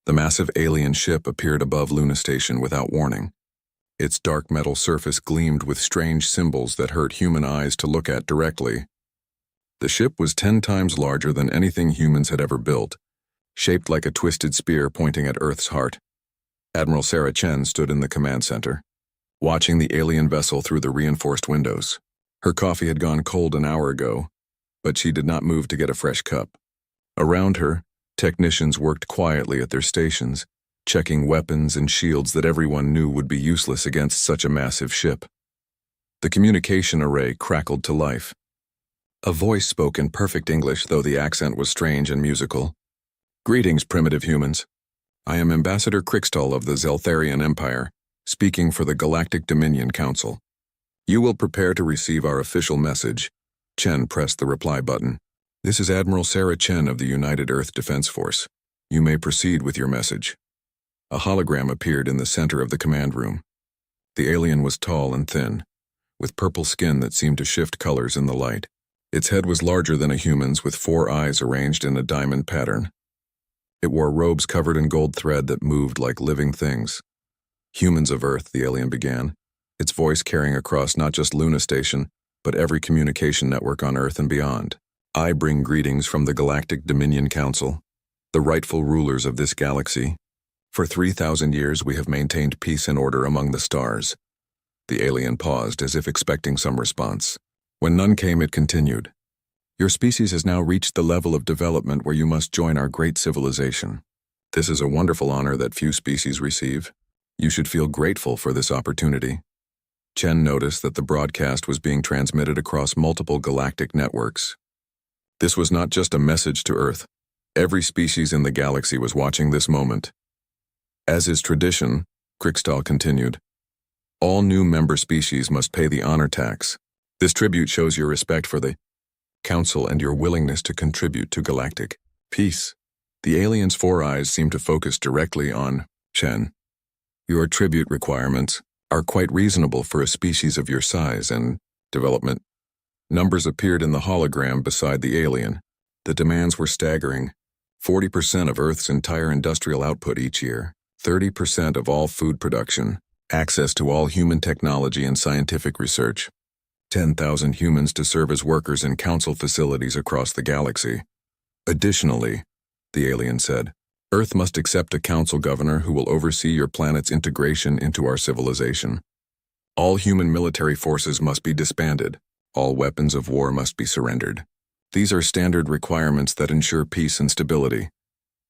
The massive alien ship appeared above Luna Station without warning. Its dark metal surface gleamed with strange symbols that hurt human eyes to look at directly. The ship was 10 times larger than anything humans had ever built, shaped like a twisted spear pointing at Earth's heart. Admiral Sarah Chen stood in the command center, watching the alien vessel through the reinforced windows. Her coffee had gone cold an hour ago, but she did not move to get a fresh cup. Around her, technicians worked quietly at their stations, checking weapons and shields that everyone knew would be useless against such a massive ship. The communication array crackled to life. A voice spoke in perfect English, though the accent was strange and musical. "Greetings, primitive humans. I am Ambassador Crixtal of the Zeltharian Empire, speaking for the Galactic Dominion Council. You will prepare to receive our official message." Chen pressed the reply button. "This is Admiral Sarah Chen of the United Earth Defense Force. You may proceed with your message." A hologram appeared in the center of the command room. The alien was tall and thin, with purple skin that seemed to shift colors in the light. Its head was larger than a human's, with 4 eyes arranged in a diamond pattern. It wore robes covered in gold thread that moved like living things. "Humans of Earth," the alien began, its voice carrying across not just Luna Station, but every communication network on Earth and beyond. "I bring greetings from the Galactic Dominion Council, the rightful rulers of this galaxy. For 3,000 years we have maintained peace and order among the stars." The alien paused, as if expecting some response. When none came, it continued. "Your species has now reached the level of development where you must join our great civilization. This is a wonderful honor that few species receive. You should feel grateful for this opportunity." Chen noticed that the broadcast was being transmitted across multiple galactic networks. This was not just a message to Earth. Every species in the galaxy was watching this moment. "As is tradition," Crixtal continued, "all new member species must pay the honor tax. This tribute shows your respect for the Council and your willingness to contribute to galactic peace." The alien's 4 eyes seemed to focus directly on Chen. "Your tribute requirements are quite reasonable for a species of your size and development." Numbers appeared in the hologram beside the alien. The demands were staggering. 40% of Earth's entire industrial output each year, 30% of all food production, access to all human technology and scientific research, 10,000 humans to serve as workers in council facilities across the galaxy. Additionally, the alien said, Earth must accept a council governor who will oversee your planet's integration into our civilization. All human military forces must be disbanded. All weapons of war must be surrendered. These are standard requirements that ensure peace and stability.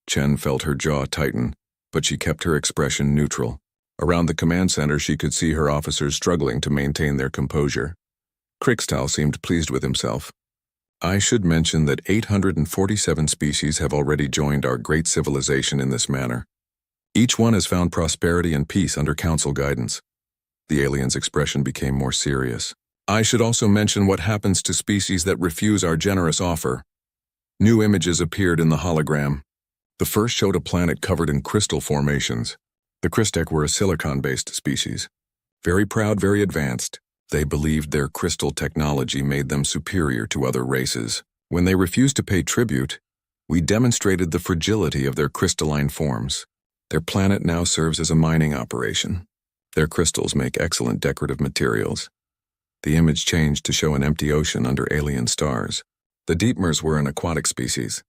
Chen felt her jaw tighten, but she kept her expression neutral. Around the command center, she could see her officers struggling to maintain their composure. Crixtal seemed pleased with himself. "I should mention that 847 species have already joined our great civilization in this manner. Each one has found prosperity and peace under council guidance." The alien's expression became more serious. "I should also mention what happens to species that refuse our generous offer." New images appeared in the hologram. The first showed a planet covered in crystal formations. The Crystec were a silicon-based species. Very proud, very advanced. They believed their crystal technology made them superior to other races. When they refused to pay tribute, we demonstrated the fragility of their crystalline forms. Their planet now serves as a mining operation. Their crystals make excellent decorative materials. The image changed to show an empty ocean under alien stars. The Deepmers were an aquatic species.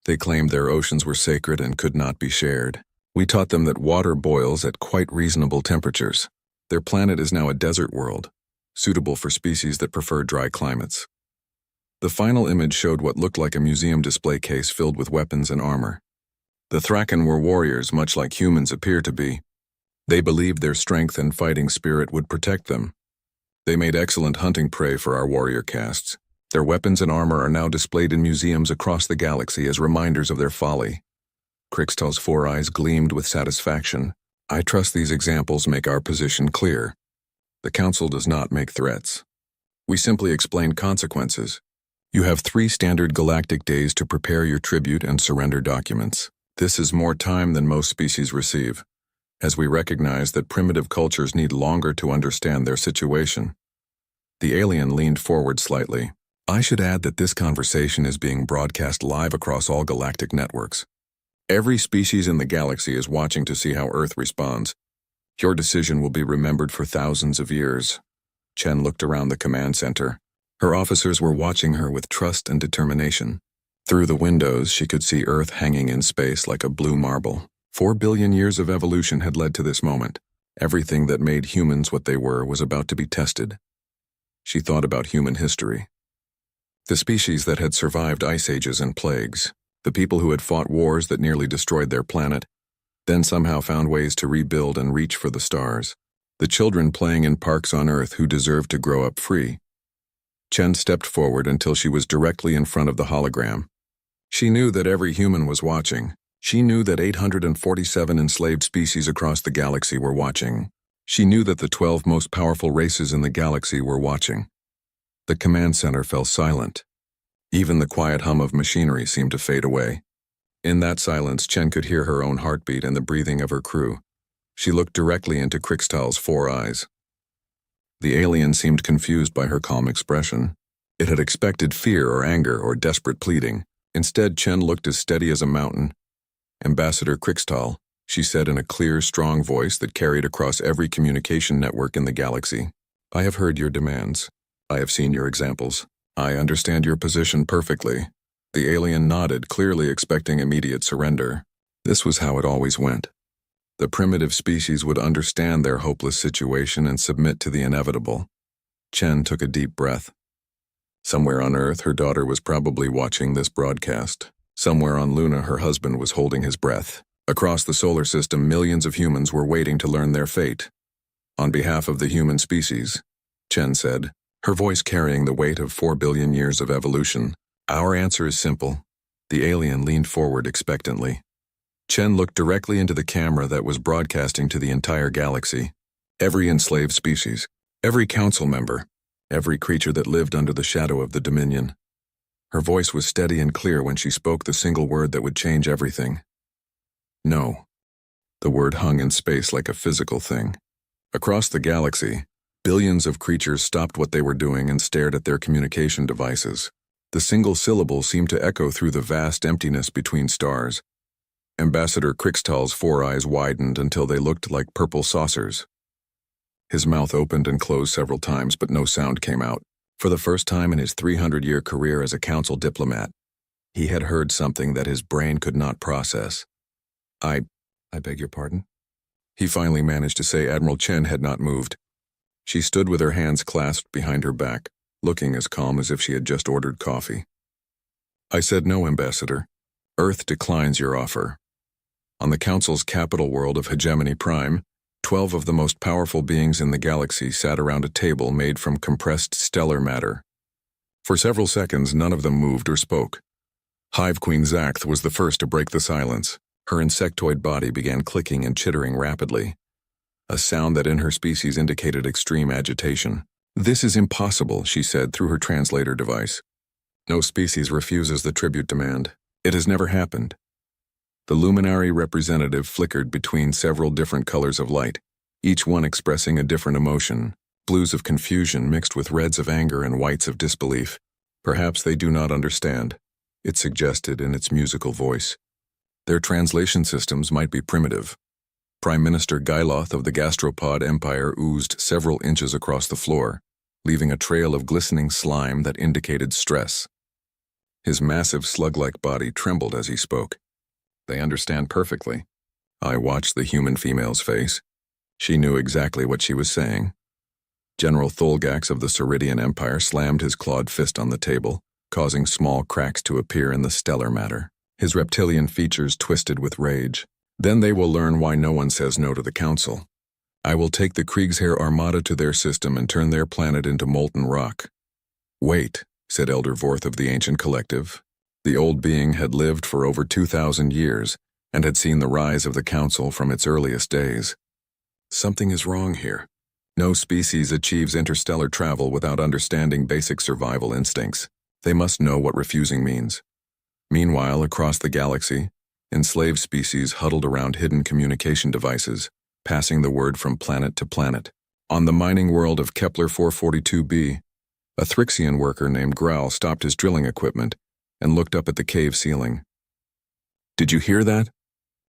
They claimed their oceans were sacred and could not be shared. We taught them that water boils at quite reasonable temperatures. Their planet is now a desert world, suitable for species that prefer dry climates. The final image showed what looked like a museum display case filled with weapons and armor. The Thraken were warriors, much like humans appear to be. They believed their strength and fighting spirit would protect them. They made excellent hunting prey for our warrior castes. Their weapons and armor are now displayed in museums across the galaxy as reminders of their folly. Crixtal's 4 eyes gleamed with satisfaction. "I trust these examples make our position clear. The Council does not make threats. We simply explain consequences. You have 3 standard galactic days to prepare your tribute and surrender documents. This is more time than most species receive, as we recognize that primitive cultures need longer to understand their situation." The alien leaned forward slightly. "I should add that this conversation is being broadcast live across all galactic networks. Every species in the galaxy is watching to see how Earth responds. Your decision will be remembered for thousands of years." Chen looked around the command center. Her officers were watching her with trust and determination. Through the windows, she could see Earth hanging in space like a blue marble. 4 billion years of evolution had led to this moment. Everything that made humans what they were was about to be tested. She thought about human history. The species that had survived ice ages and plagues. The people who had fought wars that nearly destroyed their planet, then somehow found ways to rebuild and reach for the stars. The children playing in parks on Earth who deserved to grow up free. Chen stepped forward until she was directly in front of the hologram. She knew that every human was watching. She knew that 847 enslaved species across the galaxy were watching. She knew that the 12 most powerful races in the galaxy were watching. The command center fell silent. Even the quiet hum of machinery seemed to fade away. In that silence, Chen could hear her own heartbeat and the breathing of her crew. She looked directly into Krixtal's 4 eyes. The alien seemed confused by her calm expression. It had expected fear or anger or desperate pleading. Instead, Chen looked as steady as a mountain. "Ambassador Krixtal," she said in a clear, strong voice that carried across every communication network in the galaxy. "I have heard your demands. I have seen your examples. I understand your position perfectly." The alien nodded, clearly expecting immediate surrender. This was how it always went. The primitive species would understand their hopeless situation and submit to the inevitable. Chen took a deep breath. Somewhere on Earth, her daughter was probably watching this broadcast. Somewhere on Luna, her husband was holding his breath. Across the solar system, millions of humans were waiting to learn their fate. "On behalf of the human species," Chen said, her voice carrying the weight of 4 billion years of evolution, "our answer is simple." The alien leaned forward expectantly. Chen looked directly into the camera that was broadcasting to the entire galaxy. Every enslaved species, every council member, every creature that lived under the shadow of the Dominion. Her voice was steady and clear when she spoke the single word that would change everything. "No." The word hung in space like a physical thing. Across the galaxy, billions of creatures stopped what they were doing and stared at their communication devices. The single syllable seemed to echo through the vast emptiness between stars. Ambassador Krixtal's 4 eyes widened until they looked like purple saucers. His mouth opened and closed several times, but no sound came out. For the first time in his 300-year career as a council diplomat, he had heard something that his brain could not process. I beg your pardon?" He finally managed to say. Admiral Chen had not moved. She stood with her hands clasped behind her back, looking as calm as if she had just ordered coffee. "I said no, Ambassador. Earth declines your offer." On the Council's capital world of Hegemony Prime, 12 of the most powerful beings in the galaxy sat around a table made from compressed stellar matter. For several seconds, none of them moved or spoke. Hive Queen Zaxth was the first to break the silence. Her insectoid body began clicking and chittering rapidly, a sound that in her species indicated extreme agitation. "This is impossible," she said through her translator device. "No species refuses the tribute demand. It has never happened." The luminary representative flickered between several different colors of light, each one expressing a different emotion, blues of confusion mixed with reds of anger and whites of disbelief. "Perhaps they do not understand," it suggested in its musical voice. "Their translation systems might be primitive." Prime Minister Gyloth of the Gastropod Empire oozed several inches across the floor, leaving a trail of glistening slime that indicated stress. His massive slug-like body trembled as he spoke. "They understand perfectly." I watched the human female's face. She knew exactly what she was saying. General Tholgax of the Ceridian Empire slammed his clawed fist on the table, causing small cracks to appear in the stellar matter. His reptilian features twisted with rage. "Then they will learn why no one says no to the Council. I will take the Kriegsheer Armada to their system and turn their planet into molten rock." "Wait," said Elder Vorth of the Ancient Collective. The old being had lived for over 2,000 years and had seen the rise of the Council from its earliest days. "Something is wrong here. No species achieves interstellar travel without understanding basic survival instincts. They must know what refusing means." Meanwhile, across the galaxy, enslaved species huddled around hidden communication devices, passing the word from planet to planet. On the mining world of Kepler 442b, a Thrixian worker named Growl stopped his drilling equipment and looked up at the cave ceiling. "Did you hear that?"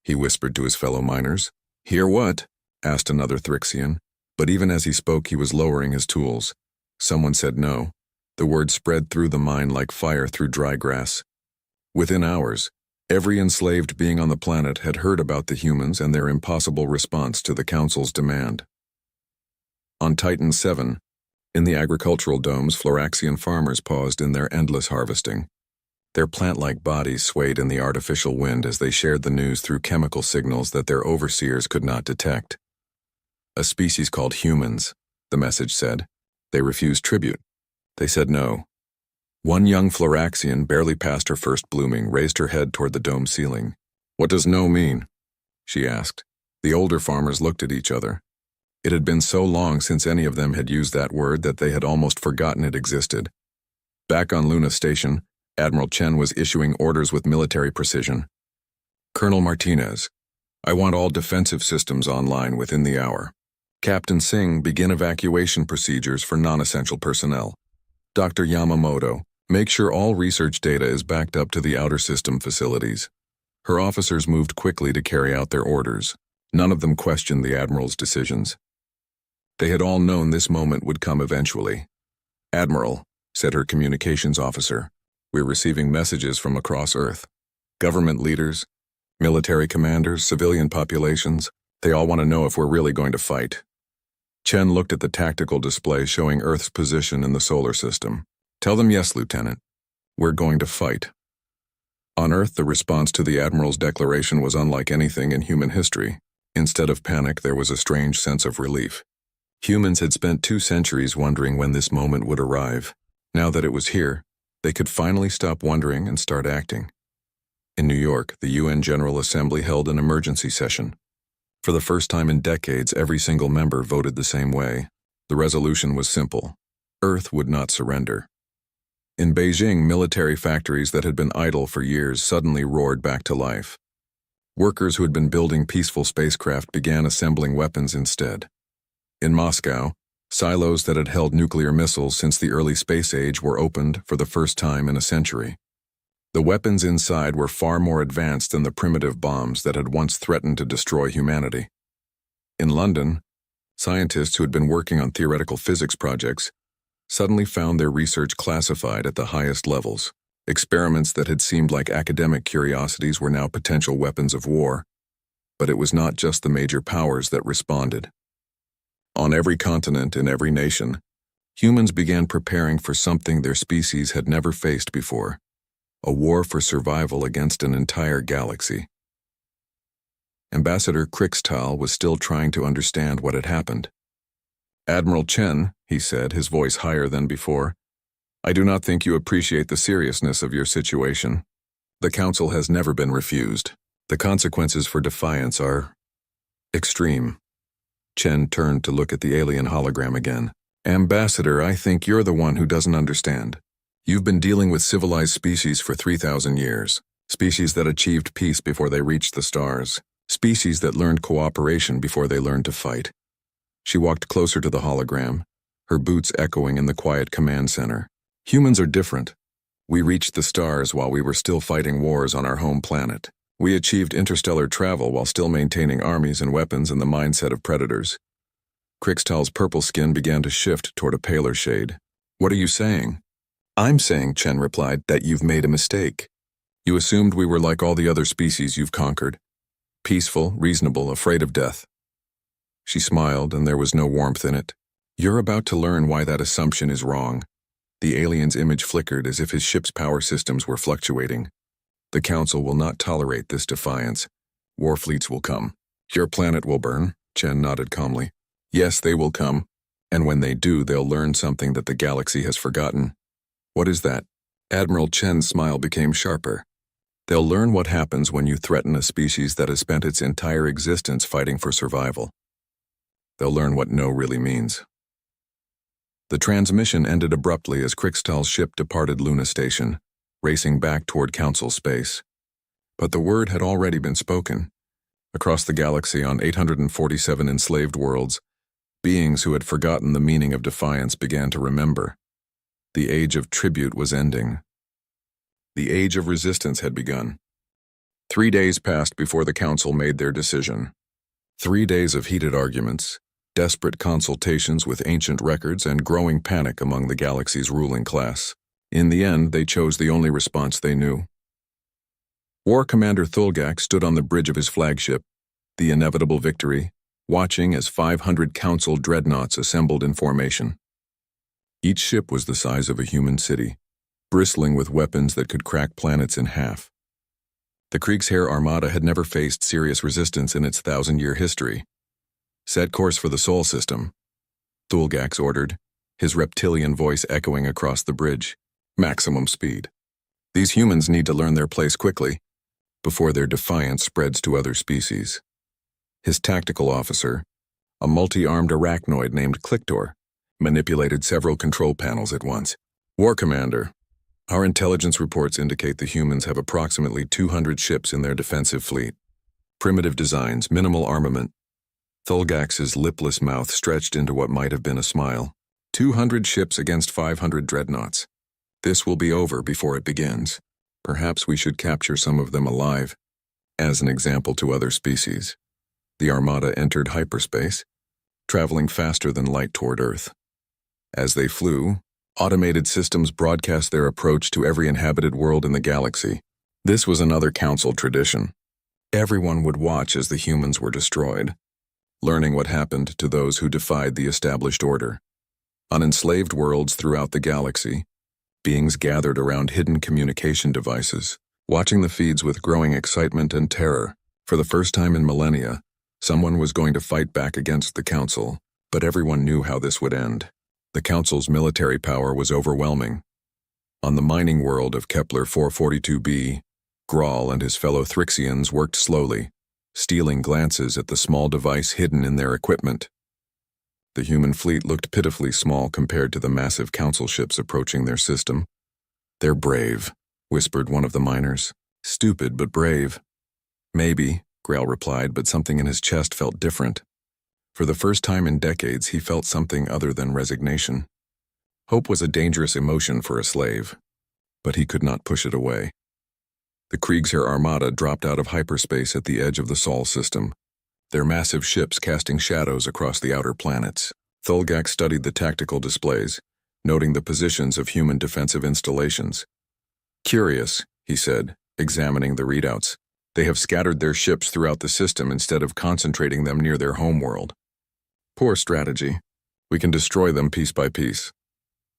he whispered to his fellow miners. Hear what? Asked another Thrixian, but even as he spoke he was lowering his tools. Someone said no. The word spread through the mine like fire through dry grass. Within hours, every enslaved being on the planet had heard about the humans and their impossible response to the Council's demand. On Titan 7, in the agricultural domes, Floraxian farmers paused in their endless harvesting. Their plant-like bodies swayed in the artificial wind as they shared the news through chemical signals that their overseers could not detect. A species called humans, the message said. They refused tribute. They said no. One young Floraxian, barely past her first blooming, raised her head toward the dome ceiling. What does no mean? She asked. The older farmers looked at each other. It had been so long since any of them had used that word that they had almost forgotten it existed. Back on Luna Station, Admiral Chen was issuing orders with military precision. Colonel Martinez, I want all defensive systems online within the hour. Captain Singh, begin evacuation procedures for non-essential personnel. Dr. Yamamoto, make sure all research data is backed up to the outer system facilities. Her officers moved quickly to carry out their orders. None of them questioned the Admiral's decisions. They had all known this moment would come eventually. Admiral, said her communications officer, we're receiving messages from across Earth. Government leaders, military commanders, civilian populations, they all want to know if we're really going to fight. Chen looked at the tactical display showing Earth's position in the solar system. Tell them yes, Lieutenant. We're going to fight. On Earth, the response to the Admiral's declaration was unlike anything in human history. Instead of panic, there was a strange sense of relief. Humans had spent 2 centuries wondering when this moment would arrive. Now that it was here, they could finally stop wondering and start acting. In New York, the UN General Assembly held an emergency session. For the first time in decades, every single member voted the same way. The resolution was simple. Earth would not surrender. In Beijing, military factories that had been idle for years suddenly roared back to life. Workers who had been building peaceful spacecraft began assembling weapons instead. In Moscow, silos that had held nuclear missiles since the early space age were opened for the first time in a century. The weapons inside were far more advanced than the primitive bombs that had once threatened to destroy humanity. In London, scientists who had been working on theoretical physics projects suddenly found their research classified at the highest levels. Experiments that had seemed like academic curiosities were now potential weapons of war. But it was not just the major powers that responded. On every continent, in every nation, humans began preparing for something their species had never faced before. A war for survival against an entire galaxy. Ambassador Krixtal was still trying to understand what had happened. Admiral Chen, he said, his voice higher than before, I do not think you appreciate the seriousness of your situation. The Council has never been refused. The consequences for defiance are extreme. Chen turned to look at the alien hologram again. Ambassador, I think you're the one who doesn't understand. You've been dealing with civilized species for 3,000 years. Species that achieved peace before they reached the stars. Species that learned cooperation before they learned to fight. She walked closer to the hologram, her boots echoing in the quiet command center. Humans are different. We reached the stars while we were still fighting wars on our home planet. We achieved interstellar travel while still maintaining armies and weapons in the mindset of predators. Krixtal's purple skin began to shift toward a paler shade. What are you saying? I'm saying, Chen replied, that you've made a mistake. You assumed we were like all the other species you've conquered. Peaceful, reasonable, afraid of death. She smiled, and there was no warmth in it. You're about to learn why that assumption is wrong. The alien's image flickered as if his ship's power systems were fluctuating. The Council will not tolerate this defiance. War fleets will come. Your planet will burn, Chen nodded calmly. Yes, they will come. And when they do, they'll learn something that the galaxy has forgotten. What is that? Admiral Chen's smile became sharper. They'll learn what happens when you threaten a species that has spent its entire existence fighting for survival. They'll learn what no really means. The transmission ended abruptly as Krixtal's ship departed Luna Station, racing back toward Council space. But the word had already been spoken. Across the galaxy on 847 enslaved worlds, beings who had forgotten the meaning of defiance began to remember. The age of tribute was ending. The age of resistance had begun. 3 days passed before the council made their decision. 3 days of heated arguments, desperate consultations with ancient records, and growing panic among the galaxy's ruling class. In the end, they chose the only response they knew. War Commander Thulgak stood on the bridge of his flagship, the inevitable Victory, watching as 500 council dreadnoughts assembled in formation. Each ship was the size of a human city, bristling with weapons that could crack planets in half. The Kriegsheer Armada had never faced serious resistance in its 1,000-year history. "Set course for the Sol system," Thulgax ordered, his reptilian voice echoing across the bridge. "Maximum speed. These humans need to learn their place quickly, before their defiance spreads to other species." His tactical officer, a multi-armed arachnoid named Clictor, manipulated several control panels at once. "War Commander, our intelligence reports indicate the humans have approximately 200 ships in their defensive fleet. Primitive designs, minimal armament." Thulgax's lipless mouth stretched into what might have been a smile. 200 ships against 500 dreadnoughts. This will be over before it begins. Perhaps we should capture some of them alive, as an example to other species. The Armada entered hyperspace, traveling faster than light toward Earth. As they flew, automated systems broadcast their approach to every inhabited world in the galaxy. This was another council tradition. Everyone would watch as the humans were destroyed, learning what happened to those who defied the established order. On enslaved worlds throughout the galaxy, beings gathered around hidden communication devices, watching the feeds with growing excitement and terror. For the first time in millennia, someone was going to fight back against the Council, but everyone knew how this would end. The Council's military power was overwhelming. On the mining world of Kepler 442b, Graal and his fellow Thrixians worked slowly, stealing glances at the small device hidden in their equipment. The human fleet looked pitifully small compared to the massive council ships approaching their system. "They're brave," whispered one of the miners. "Stupid, but brave." "Maybe," Graal replied, but something in his chest felt different. For the first time in decades, he felt something other than resignation. Hope was a dangerous emotion for a slave, but he could not push it away. The Kriegsheer Armada dropped out of hyperspace at the edge of the Sol system, their massive ships casting shadows across the outer planets. Thulgax studied the tactical displays, noting the positions of human defensive installations. "Curious," he said, examining the readouts. "They have scattered their ships throughout the system instead of concentrating them near their homeworld. Poor strategy. We can destroy them piece by piece."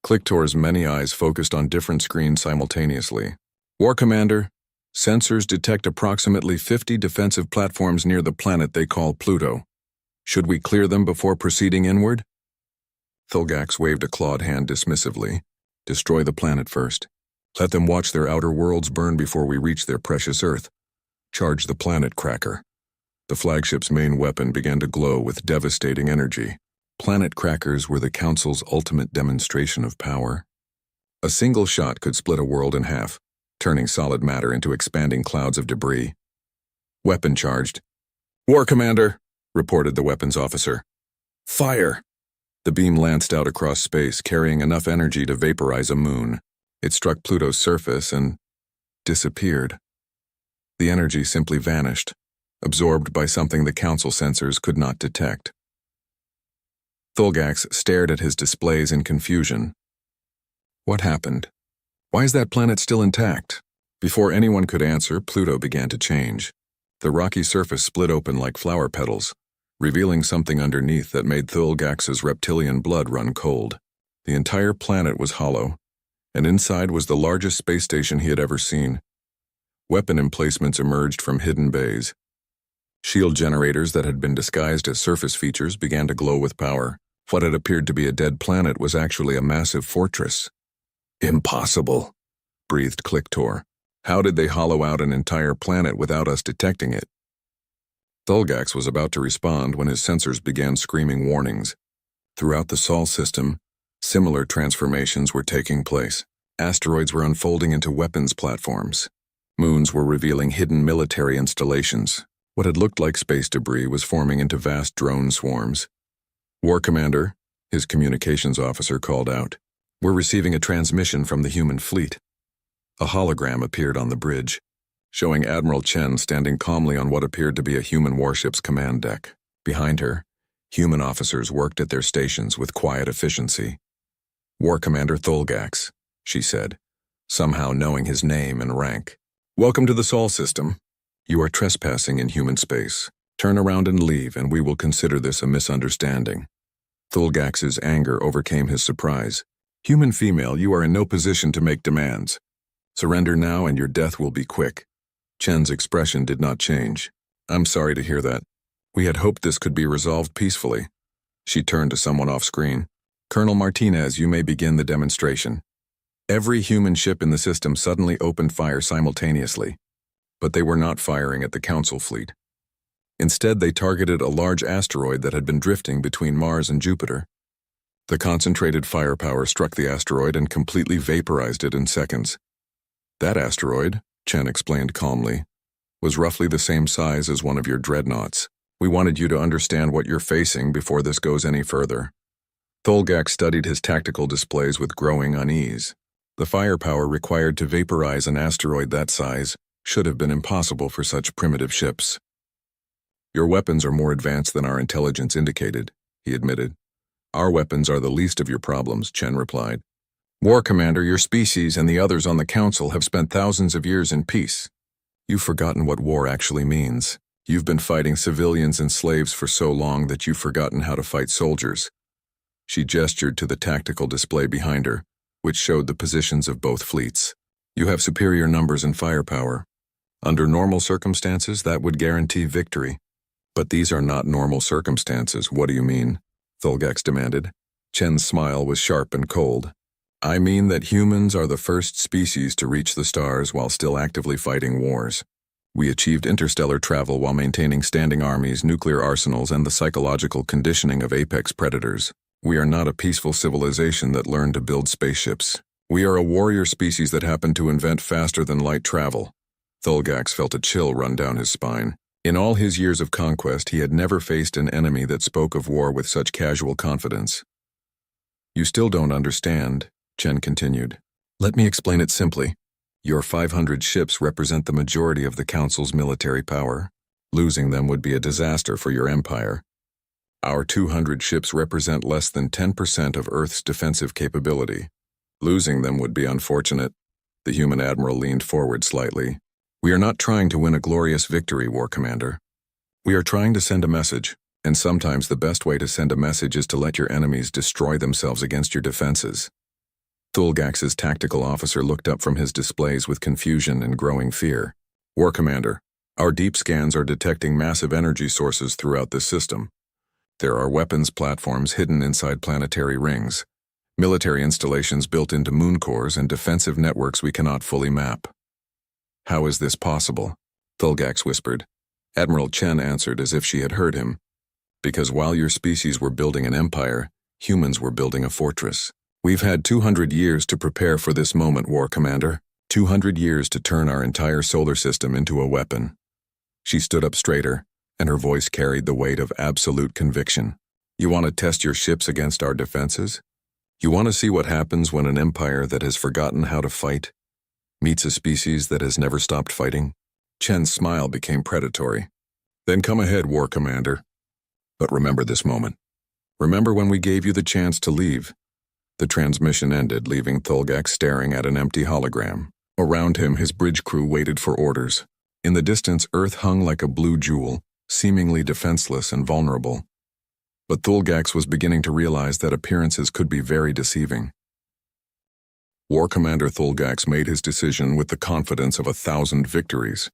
Clictor's many eyes focused on different screens simultaneously. "War Commander, sensors detect approximately 50 defensive platforms near the planet they call Pluto. Should we clear them before proceeding inward?" Thulgax waved a clawed hand dismissively. "Destroy the planet first. Let them watch their outer worlds burn before we reach their precious Earth. Charge the planet cracker." The flagship's main weapon began to glow with devastating energy. Planet crackers were the Council's ultimate demonstration of power. A single shot could split a world in half, turning solid matter into expanding clouds of debris. "Weapon charged." "War Commander," reported the weapons officer. "Fire!" The beam lanced out across space, carrying enough energy to vaporize a moon. It struck Pluto's surface and disappeared. The energy simply vanished, absorbed by something the Council sensors could not detect. Thulgax stared at his displays in confusion. What happened? Why is that planet still intact? Before anyone could answer, Pluto began to change. The rocky surface split open like flower petals, revealing something underneath that made Thulgax's reptilian blood run cold. The entire planet was hollow, and inside was the largest space station he had ever seen. Weapon emplacements emerged from hidden bays. Shield generators that had been disguised as surface features began to glow with power. What had appeared to be a dead planet was actually a massive fortress. "Impossible," breathed Clictor. "How did they hollow out an entire planet without us detecting it?" Thulgax was about to respond when his sensors began screaming warnings. Throughout the Sol system, similar transformations were taking place. Asteroids were unfolding into weapons platforms. Moons were revealing hidden military installations. What had looked like space debris was forming into vast drone swarms. "War Commander," his communications officer called out. "We're receiving a transmission from the human fleet." A hologram appeared on the bridge. showing Admiral Chen standing calmly on what appeared to be a human warship's command deck. Behind her, human officers worked at their stations with quiet efficiency. "War Commander Thulgax," she said, somehow knowing his name and rank. "Welcome to the Sol system. You are trespassing in human space. Turn around and leave, and we will consider this a misunderstanding." Thulgax's anger overcame his surprise. "Human female, you are in no position to make demands. Surrender now and your death will be quick." Chen's expression did not change. "I'm sorry to hear that. We had hoped this could be resolved peacefully." She turned to someone off-screen. "Colonel Martinez, you may begin the demonstration." Every human ship in the system suddenly opened fire simultaneously, but they were not firing at the Council fleet. Instead, they targeted a large asteroid that had been drifting between Mars and Jupiter. The concentrated firepower struck the asteroid and completely vaporized it in seconds. "That asteroid," Chen explained calmly, "was roughly the same size as one of your dreadnoughts. We wanted you to understand what you're facing before this goes any further." Thulgax studied his tactical displays with growing unease. The firepower required to vaporize an asteroid that size should have been impossible for such primitive ships. "Your weapons are more advanced than our intelligence indicated," he admitted. "Our weapons are the least of your problems," Chen replied. "War Commander, your species and the others on the Council have spent thousands of years in peace. You've forgotten what war actually means. You've been fighting civilians and slaves for so long that you've forgotten how to fight soldiers." She gestured to the tactical display behind her, which showed the positions of both fleets. "You have superior numbers and firepower. Under normal circumstances, that would guarantee victory. But these are not normal circumstances. What do you mean?" Thulgax demanded. Chen's smile was sharp and cold. "I mean that humans are the first species to reach the stars while still actively fighting wars. We achieved interstellar travel while maintaining standing armies, nuclear arsenals, and the psychological conditioning of apex predators. We are not a peaceful civilization that learned to build spaceships. We are a warrior species that happened to invent faster than light travel." Thulgax felt a chill run down his spine. In all his years of conquest, he had never faced an enemy that spoke of war with such casual confidence. "You still don't understand," Chen continued. "Let me explain it simply. Your 500 ships represent the majority of the Council's military power. Losing them would be a disaster for your empire. Our 200 ships represent less than 10% of Earth's defensive capability. Losing them would be unfortunate." The human admiral leaned forward slightly. "We are not trying to win a glorious victory, War Commander. We are trying to send a message, and sometimes the best way to send a message is to let your enemies destroy themselves against your defenses." Thulgax's tactical officer looked up from his displays with confusion and growing fear. "War Commander, our deep scans are detecting massive energy sources throughout this system. There are weapons platforms hidden inside planetary rings, military installations built into moon cores, and defensive networks we cannot fully map." "How is this possible?" Thulgax whispered. Admiral Chen answered as if she had heard him. "Because while your species were building an empire, humans were building a fortress. We've had 200 years to prepare for this moment, War Commander. 200 years to turn our entire solar system into a weapon." She stood up straighter, and her voice carried the weight of absolute conviction. "You want to test your ships against our defenses? You want to see what happens when an empire that has forgotten how to fight meets a species that has never stopped fighting?" Chen's smile became predatory. "Then come ahead, War Commander. But remember this moment. Remember when we gave you the chance to leave." The transmission ended, leaving Thulgax staring at an empty hologram. Around him, his bridge crew waited for orders. In the distance, Earth hung like a blue jewel, seemingly defenseless and vulnerable. But Thulgax was beginning to realize that appearances could be very deceiving. War Commander Thulgax made his decision with the confidence of 1,000 victories.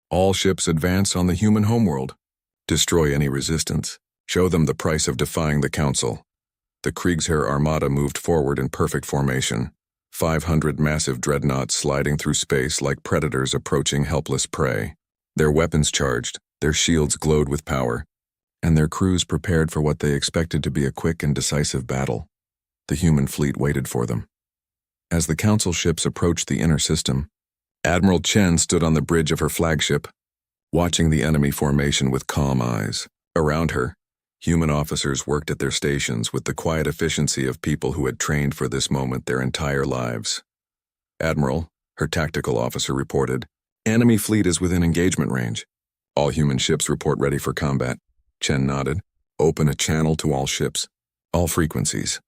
All ships advance on the human homeworld. Destroy any resistance. Show them the price of defying the Council. The Kriegsherr Armada moved forward in perfect formation. 500 massive dreadnoughts sliding through space like predators approaching helpless prey. Their weapons charged, their shields glowed with power, and their crews prepared for what they expected to be a quick and decisive battle. The human fleet waited for them. As the Council ships approached the inner system, Admiral Chen stood on the bridge of her flagship, watching the enemy formation with calm eyes. Around her, human officers worked at their stations with the quiet efficiency of people who had trained for this moment their entire lives. "Admiral," her tactical officer reported, Enemy fleet is within engagement range. All human ships report ready for combat. Chen nodded. Open a channel to all ships. All frequencies.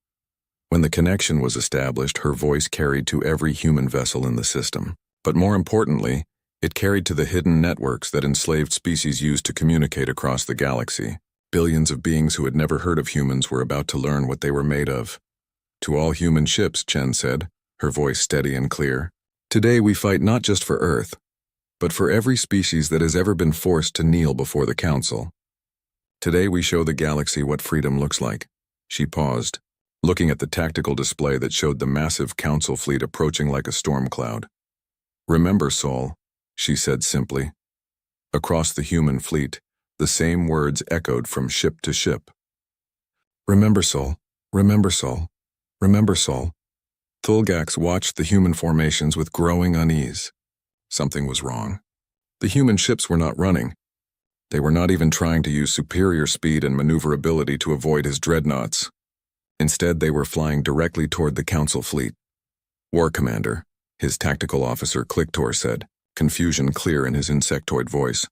When the connection was established, her voice carried to every human vessel in the system. But more importantly, it carried to the hidden networks that enslaved species used to communicate across the galaxy. Billions of beings who had never heard of humans were about to learn what they were made of. To all human ships, Chen said, her voice steady and clear. Today we fight not just for Earth, but for every species that has ever been forced to kneel before the Council. Today we show the galaxy what freedom looks like. She paused, looking at the tactical display that showed the massive Council fleet approaching like a storm cloud. Remember, Sol, she said simply. Across the human fleet, the same words echoed from ship to ship. Remember, Sol. Remember, Sol. Remember, Sol. Thulgax watched the human formations with growing unease. Something was wrong. The human ships were not running. They were not even trying to use superior speed and maneuverability to avoid his dreadnoughts. Instead, they were flying directly toward the Council fleet. War Commander, his tactical officer Clictor said, confusion clear in his insectoid voice.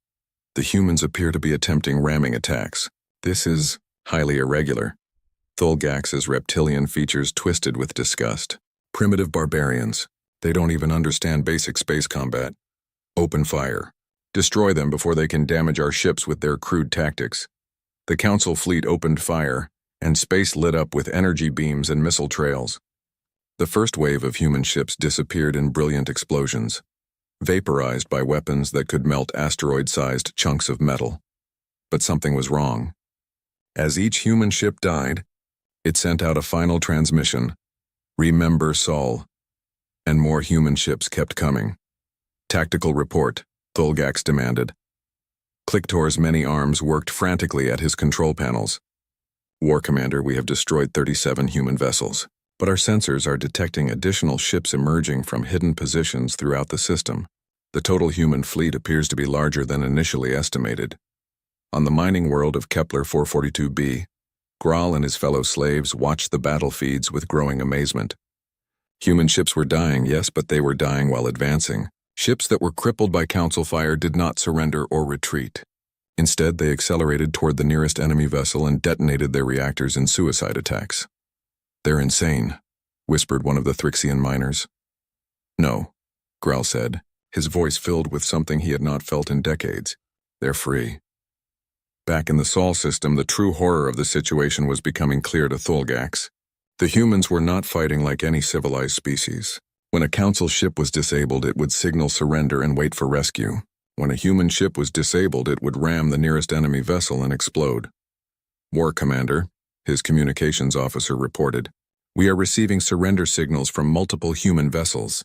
The humans appear to be attempting ramming attacks. This is highly irregular. Thulgax's reptilian features twisted with disgust. Primitive barbarians. They don't even understand basic space combat. Open fire. Destroy them before they can damage our ships with their crude tactics. The Council fleet opened fire, and space lit up with energy beams and missile trails. The first wave of human ships disappeared in brilliant explosions, vaporized by weapons that could melt asteroid-sized chunks of metal. But something was wrong. As each human ship died, it sent out a final transmission. Remember, Sol. And more human ships kept coming. Tactical report, Thulgax demanded. Clictor's many arms worked frantically at his control panels. War Commander, we have destroyed 37 human vessels, but our sensors are detecting additional ships emerging from hidden positions throughout the system. The total human fleet appears to be larger than initially estimated. On the mining world of Kepler 442b, Graal and his fellow slaves watched the battle feeds with growing amazement. Human ships were dying, yes, but they were dying while advancing. Ships that were crippled by Council fire did not surrender or retreat. Instead, they accelerated toward the nearest enemy vessel and detonated their reactors in suicide attacks. They're insane, whispered one of the Thrixian miners. No, Graal said, his voice filled with something he had not felt in decades. They're free. Back in the Sol system, the true horror of the situation was becoming clear to Thulgax. The humans were not fighting like any civilized species. When a Council ship was disabled, it would signal surrender and wait for rescue. When a human ship was disabled, it would ram the nearest enemy vessel and explode. War Commander, his communications officer reported, we are receiving surrender signals from multiple human vessels.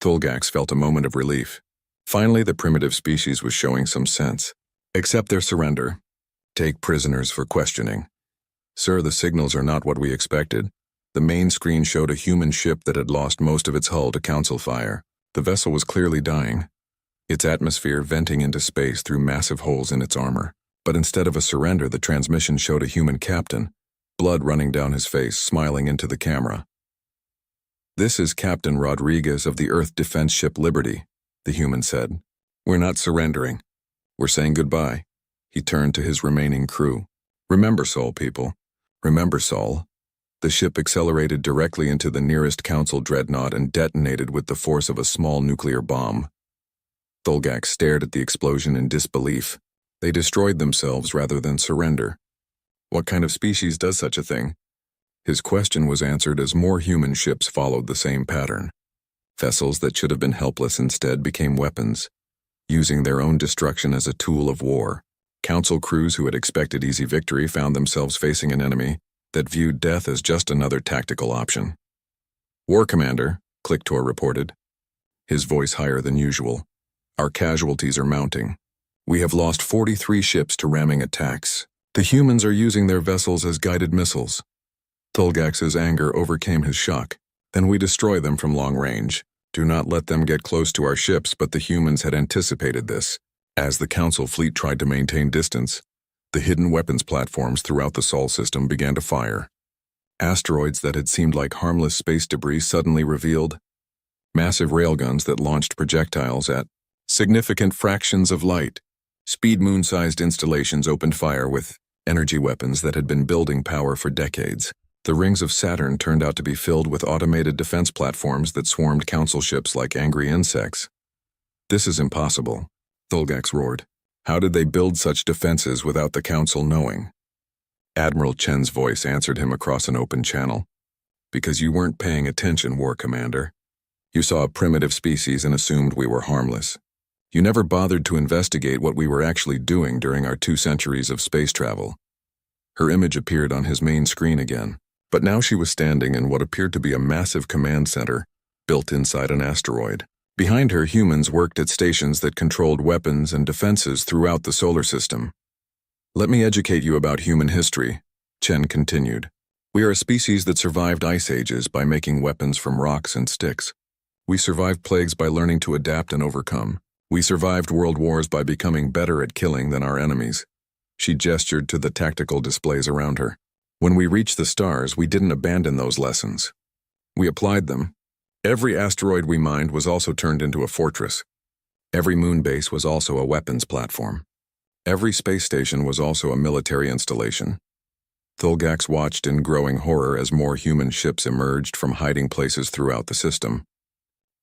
Thulgax felt a moment of relief. Finally, the primitive species was showing some sense. Accept their surrender. Take prisoners for questioning. Sir, the signals are not what we expected. The main screen showed a human ship that had lost most of its hull to Council fire. The vessel was clearly dying, its atmosphere venting into space through massive holes in its armor. But instead of a surrender, the transmission showed a human captain, blood running down his face, smiling into the camera. This is Captain Rodriguez of the Earth Defense Ship Liberty, the human said. We're not surrendering. We're saying goodbye. He turned to his remaining crew. Remember, Sol, people. Remember, Sol. The ship accelerated directly into the nearest Council dreadnought and detonated with the force of a small nuclear bomb. Thulgax stared at the explosion in disbelief. They destroyed themselves rather than surrender. What kind of species does such a thing? His question was answered as more human ships followed the same pattern. Vessels that should have been helpless instead became weapons, using their own destruction as a tool of war. Council crews who had expected easy victory found themselves facing an enemy that viewed death as just another tactical option. War Commander, Clictor reported, his voice higher than usual. Our casualties are mounting. We have lost 43 ships to ramming attacks. The humans are using their vessels as guided missiles. Thulgax's anger overcame his shock. Then we destroy them from long range. Do not let them get close to our ships, but the humans had anticipated this. As the Council fleet tried to maintain distance, the hidden weapons platforms throughout the Sol system began to fire. Asteroids that had seemed like harmless space debris suddenly revealed massive railguns that launched projectiles at Significant fractions of light. Speed moon-sized installations opened fire with energy weapons that had been building power for decades. The rings of Saturn turned out to be filled with automated defense platforms that swarmed council ships like angry insects. "This is impossible," Thulgax roared. "How did they build such defenses without the council knowing?" Admiral Chen's voice answered him across an open channel. "Because you weren't paying attention, War Commander. You saw a primitive species and assumed we were harmless. You never bothered to investigate what we were actually doing during our 2 centuries of space travel." Her image appeared on his main screen again, but now she was standing in what appeared to be a massive command center built inside an asteroid. Behind her, humans worked at stations that controlled weapons and defenses throughout the solar system. "Let me educate you about human history," Chen continued. "We are a species that survived ice ages by making weapons from rocks and sticks. We survived plagues by learning to adapt and overcome. We survived world wars by becoming better at killing than our enemies." She gestured to the tactical displays around her. "When we reached the stars, we didn't abandon those lessons. We applied them. Every asteroid we mined was also turned into a fortress. Every moon base was also a weapons platform. Every space station was also a military installation." Thulgax watched in growing horror as more human ships emerged from hiding places throughout the system.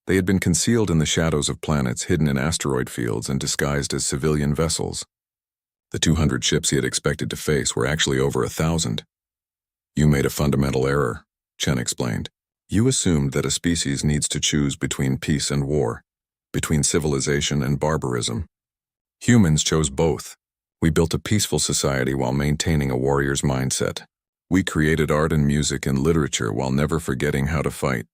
They had been concealed in the shadows of planets, hidden in asteroid fields, and disguised as civilian vessels. The 200 ships he had expected to face were actually over 1,000. "You made a fundamental error," Chen explained. "You assumed that a species needs to choose between peace and war, between civilization and barbarism. Humans chose both. We built a peaceful society while maintaining a warrior's mindset. We created art and music and literature while never forgetting how to fight."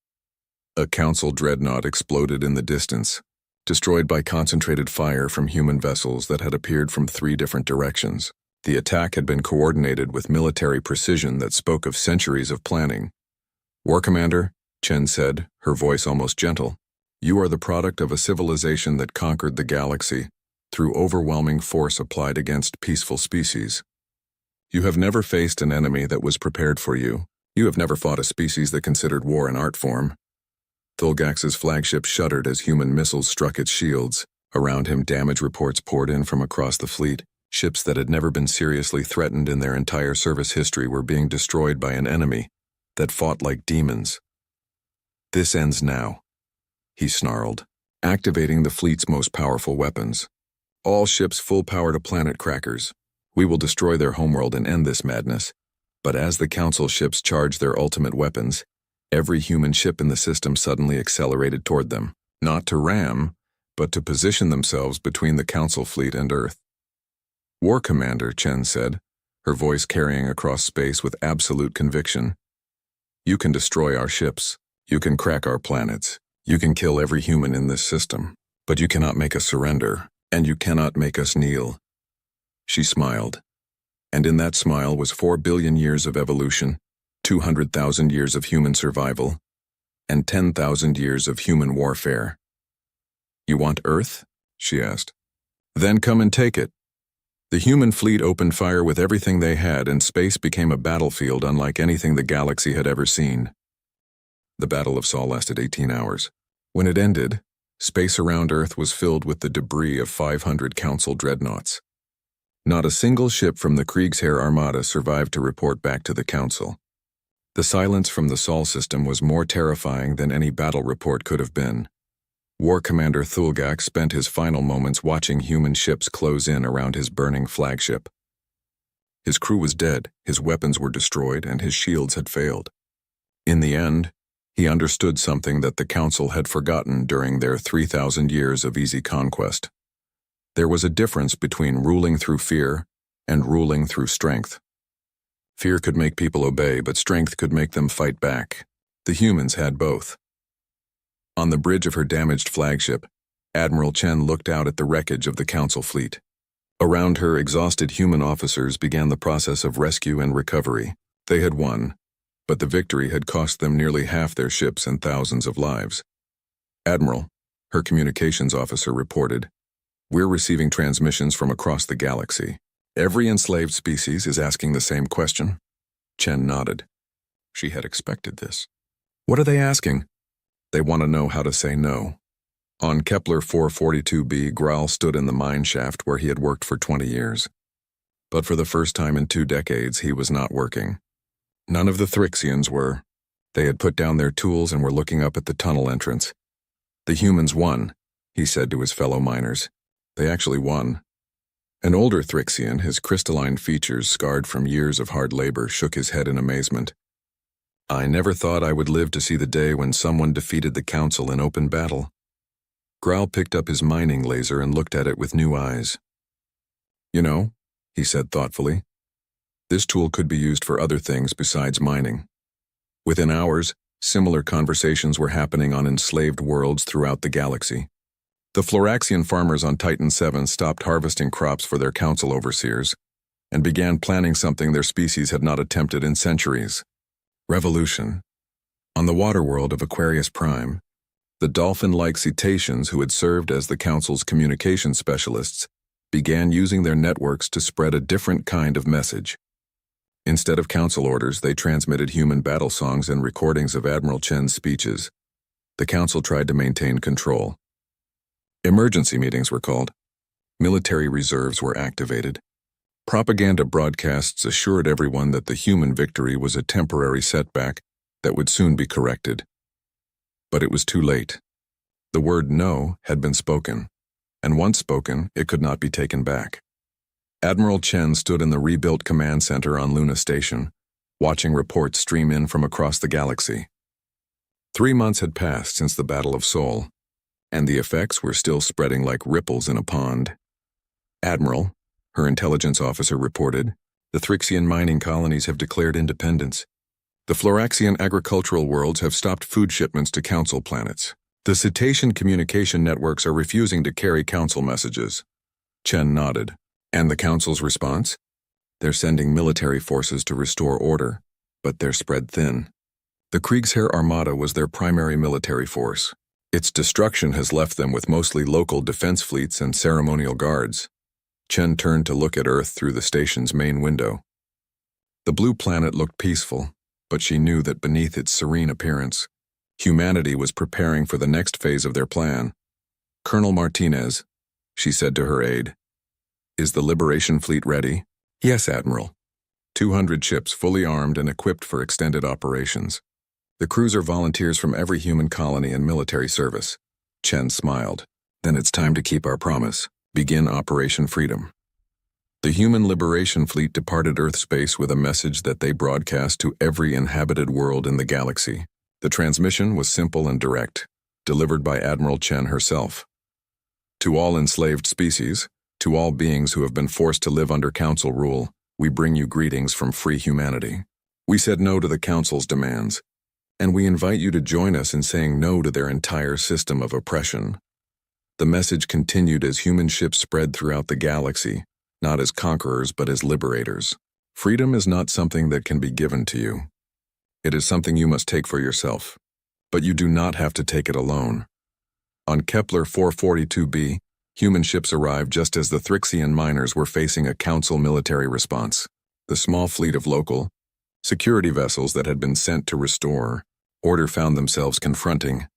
A council dreadnought exploded in the distance, destroyed by concentrated fire from human vessels that had appeared from 3 different directions. The attack had been coordinated with military precision that spoke of centuries of planning. "War Commander," Chen said, her voice almost gentle, "you are the product of a civilization that conquered the galaxy through overwhelming force applied against peaceful species. You have never faced an enemy that was prepared for you. You have never fought a species that considered war an art form." Thulgax's flagship shuddered as human missiles struck its shields. Around him, damage reports poured in from across the fleet. Ships that had never been seriously threatened in their entire service history were being destroyed by an enemy that fought like demons. "This ends now," he snarled, activating the fleet's most powerful weapons. "All ships full power to planet crackers. We will destroy their homeworld and end this madness." But as the council ships charged their ultimate weapons, every human ship in the system suddenly accelerated toward them, not to ram, but to position themselves between the council fleet and Earth. "War Commander," Chen said, her voice carrying across space with absolute conviction. "You can destroy our ships. You can crack our planets. You can kill every human in this system. But you cannot make us surrender, and you cannot make us kneel." She smiled, and in that smile was 4 billion years of evolution, 200,000 years of human survival, and 10,000 years of human warfare. "You want Earth?" she asked. "Then come and take it." The human fleet opened fire with everything they had, and space became a battlefield unlike anything the galaxy had ever seen. The Battle of Sol lasted 18 hours. When it ended, space around Earth was filled with the debris of 500 Council dreadnoughts. Not a single ship from the Kriegsheer Armada survived to report back to the Council. The silence from the Sol system was more terrifying than any battle report could have been. War Commander Thulgax spent his final moments watching human ships close in around his burning flagship. His crew was dead, his weapons were destroyed, and his shields had failed. In the end, he understood something that the Council had forgotten during their 3,000 years of easy conquest. There was a difference between ruling through fear and ruling through strength. Fear could make people obey, but strength could make them fight back. The humans had both. On the bridge of her damaged flagship, Admiral Chen looked out at the wreckage of the Council fleet. Around her, exhausted human officers began the process of rescue and recovery. They had won, but the victory had cost them nearly half their ships and thousands of lives. "Admiral," her communications officer reported, "we're receiving transmissions from across the galaxy. Every enslaved species is asking the same question." Chen nodded. She had expected this. "What are they asking?" "They want to know how to say no. On Kepler 442b, Graal stood in the mine shaft where he had worked for 20 years. But for the first time in 2 decades, he was not working. None of the Thrixians were. They had put down their tools and were looking up at the tunnel entrance. The humans won, he said to his fellow miners. They actually won. An older Thrixian, his crystalline features scarred from years of hard labor, shook his head in amazement. I never thought I would live to see the day when someone defeated the Council in open battle. Graal picked up his mining laser and looked at it with new eyes. You know, he said thoughtfully, this tool could be used for other things besides mining. Within hours, similar conversations were happening on enslaved worlds throughout the galaxy. The Floraxian farmers on Titan 7 stopped harvesting crops for their council overseers and began planning something their species had not attempted in centuries. Revolution. On the water world of Aquarius Prime, the dolphin-like cetaceans who had served as the council's communication specialists began using their networks to spread a different kind of message. Instead of council orders, they transmitted human battle songs and recordings of Admiral Chen's speeches. The council tried to maintain control. Emergency meetings were called. Military reserves were activated. Propaganda broadcasts assured everyone that the human victory was a temporary setback that would soon be corrected. But it was too late. The word no had been spoken, and once spoken, it could not be taken back. Admiral Chen stood in the rebuilt command center on Luna Station, watching reports stream in from across the galaxy. 3 months had passed since the Battle of Sol, and the effects were still spreading like ripples in a pond. Admiral, her intelligence officer reported, the Thrixian mining colonies have declared independence. The Floraxian agricultural worlds have stopped food shipments to council planets. The cetacean communication networks are refusing to carry council messages. Chen nodded. And the council's response? They're sending military forces to restore order, but they're spread thin. The Kriegsheer Armada was their primary military force. Its destruction has left them with mostly local defense fleets and ceremonial guards. Chen turned to look at Earth through the station's main window. The blue planet looked peaceful, but she knew that beneath its serene appearance, humanity was preparing for the next phase of their plan. Colonel Martinez, she said to her aide, is the Liberation Fleet ready? Yes, Admiral. 200 ships fully armed and equipped for extended operations. The crews are volunteers from every human colony and military service. Chen smiled. Then it's time to keep our promise. Begin Operation Freedom. The Human Liberation Fleet departed Earth space with a message that they broadcast to every inhabited world in the galaxy. The transmission was simple and direct, delivered by Admiral Chen herself. To all enslaved species, to all beings who have been forced to live under council rule, we bring you greetings from free humanity. We said no to the council's demands, and we invite you to join us in saying no to their entire system of oppression. The message continued as human ships spread throughout the galaxy, not as conquerors but as liberators. Freedom is not something that can be given to you. It is something you must take for yourself, but you do not have to take it alone. On Kepler 442b, human ships arrived just as the Thrixian miners were facing a council military response. The small fleet of local security vessels that had been sent to restore order found themselves confronting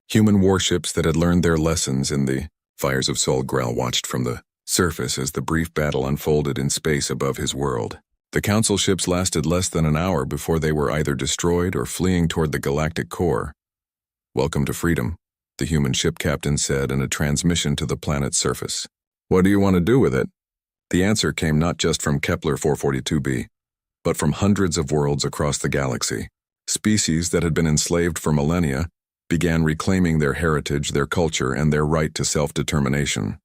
human warships that had learned their lessons in the fires of Sol. Graal watched from the surface as the brief battle unfolded in space above his world. The council ships lasted less than an hour before they were either destroyed or fleeing toward the galactic core. Welcome to freedom, the human ship captain said in a transmission to the planet's surface. What do you want to do with it? The answer came not just from Kepler 442b, but from hundreds of worlds across the galaxy. Species that had been enslaved for millennia began reclaiming their heritage, their culture, and their right to self-determination.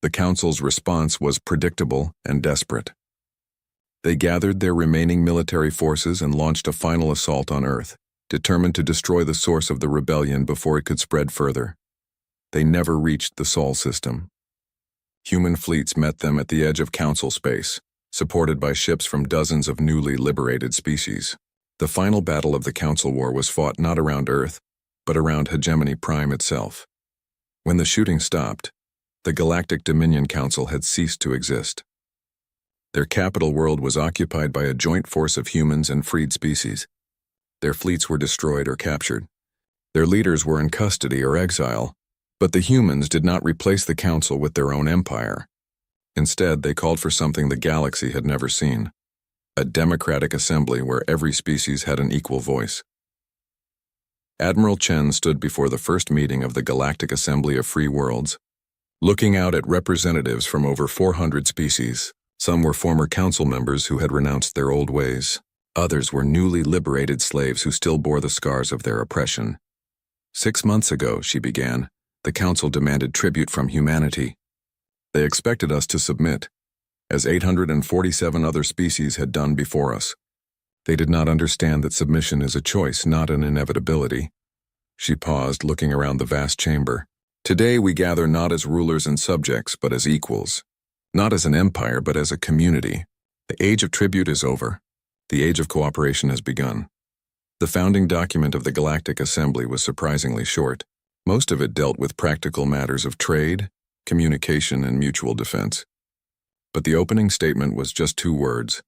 The Council's response was predictable and desperate. They gathered their remaining military forces and launched a final assault on Earth, determined to destroy the source of the rebellion before it could spread further. They never reached the Sol system. Human fleets met them at the edge of Council space, supported by ships from dozens of newly liberated species. The final battle of the Council War was fought not around Earth, but around Hegemony Prime itself. When the shooting stopped, the Galactic Dominion Council had ceased to exist. Their capital world was occupied by a joint force of humans and freed species. Their fleets were destroyed or captured. Their leaders were in custody or exile, But the humans did not replace the council with their own empire. Instead, they called for something the galaxy had never seen: a democratic assembly where every species had an equal voice. Admiral Chen stood before the first meeting of the Galactic Assembly of Free Worlds, looking out at representatives from over 400 species. Some were former council members who had renounced their old ways. Others were newly liberated slaves who still bore the scars of their oppression. 6 months ago, she began, the council demanded tribute from humanity. They expected us to submit, as 847 other species had done before us. They did not understand that submission is a choice, not an inevitability. She paused, looking around the vast chamber. Today we gather not as rulers and subjects, but as equals. Not as an empire, but as a community. The age of tribute is over. The age of cooperation has begun. The founding document of the Galactic Assembly was surprisingly short. Most of it dealt with practical matters of trade, communication, and mutual defense. But the opening statement was just 2 words,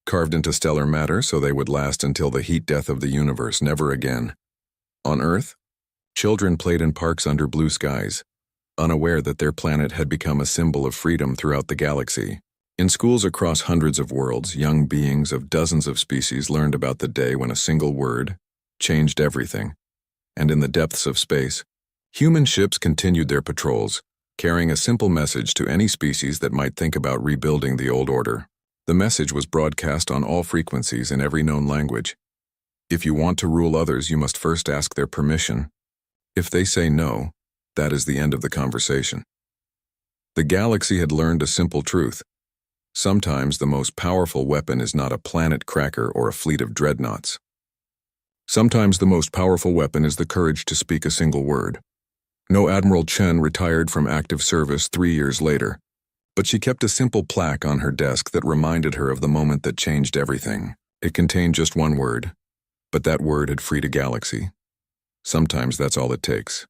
carved into stellar matter so they would last until the heat death of the universe, never again. On Earth, children played in parks under blue skies, unaware that their planet had become a symbol of freedom throughout the galaxy. In schools across hundreds of worlds, young beings of dozens of species learned about the day when a single word changed everything. And in the depths of space, human ships continued their patrols, carrying a simple message to any species that might think about rebuilding the old order. The message was broadcast on all frequencies in every known language. If you want to rule others, you must first ask their permission. If they say no, that is the end of the conversation. The galaxy had learned a simple truth. Sometimes the most powerful weapon is not a planet cracker or a fleet of dreadnoughts. Sometimes the most powerful weapon is the courage to speak a single word. No, Admiral Chen retired from active service 3 years later, but she kept a simple plaque on her desk that reminded her of the moment that changed everything. It contained just one word, but that word had freed a galaxy. Sometimes that's all it takes.